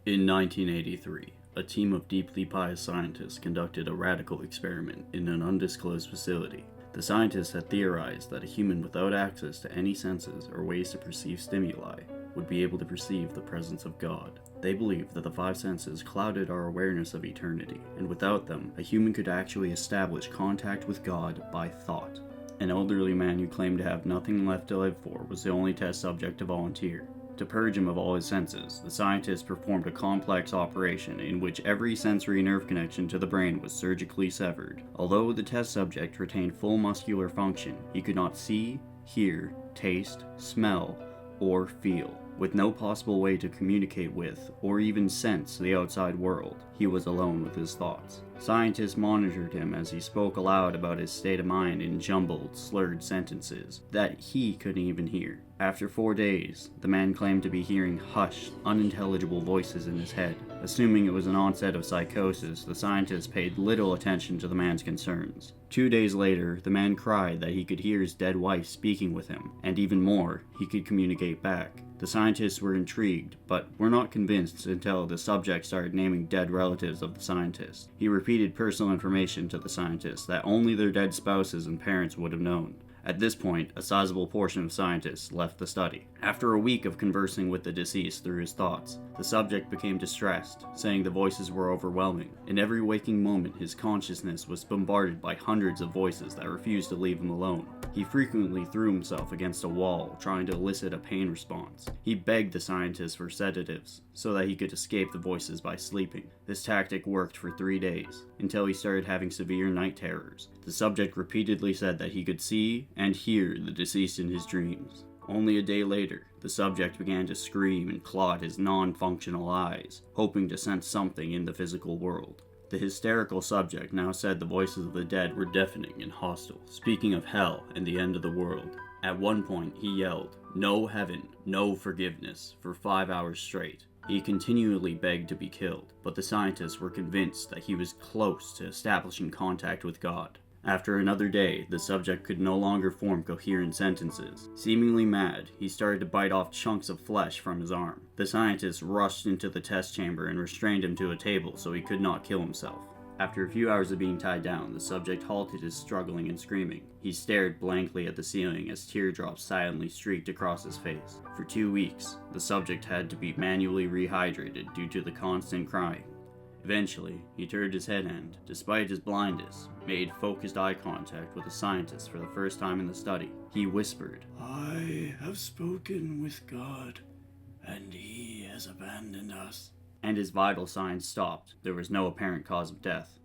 In 1983, a team of deeply pious scientists conducted a radical experiment in an undisclosed facility. The scientists had theorized that a human without access to any senses or ways to perceive stimuli would be able to perceive the presence of God. They believed that the five senses clouded our awareness of eternity, and without them, a human could actually establish contact with God by thought. An elderly man who claimed to have nothing left to live for was the only test subject to volunteer. To purge him of all his senses, the scientists performed a complex operation in which every sensory nerve connection to the brain was surgically severed. Although the test subject retained full muscular function, he could not see, hear, taste, smell, or feel. With no possible way to communicate with, or even sense the outside world, he was alone with his thoughts. Scientists monitored him as he spoke aloud about his state of mind in jumbled, slurred sentences that he couldn't even hear. After 4 days, the man claimed to be hearing hushed, unintelligible voices in his head. Assuming it was an onset of psychosis, the scientists paid little attention to the man's concerns. 2 days later, the man cried that he could hear his dead wife speaking with him, and even more, he could communicate back. The scientists were intrigued, but were not convinced until the subject started naming dead relatives of the scientist. He repeated personal information to the scientists that only their dead spouses and parents would have known. At this point, a sizable portion of scientists left the study. After a week of conversing with the deceased through his thoughts, the subject became distressed, saying the voices were overwhelming. In every waking moment, his consciousness was bombarded by hundreds of voices that refused to leave him alone. He frequently threw himself against a wall, trying to elicit a pain response. He begged the scientists for sedatives, so that he could escape the voices by sleeping. This tactic worked for 3 days, until he started having severe night terrors. The subject repeatedly said that he could see and hear the deceased in his dreams. Only a day later, the subject began to scream and claw at his non-functional eyes, hoping to sense something in the physical world. The hysterical subject now said the voices of the dead were deafening and hostile, speaking of hell and the end of the world. At one point, he yelled, "No heaven, no forgiveness," for 5 hours straight. He continually begged to be killed, but the scientists were convinced that he was close to establishing contact with God. After another day, the subject could no longer form coherent sentences. Seemingly mad, he started to bite off chunks of flesh from his arm. The scientists rushed into the test chamber and restrained him to a table so he could not kill himself. After a few hours of being tied down, the subject halted his struggling and screaming. He stared blankly at the ceiling as teardrops silently streaked across his face. For 2 weeks, the subject had to be manually rehydrated due to the constant crying. Eventually, he turned his head and, despite his blindness, made focused eye contact with the scientist for the first time in the study. He whispered, "I have spoken with God, and he has abandoned us." And his vital signs stopped. There was no apparent cause of death.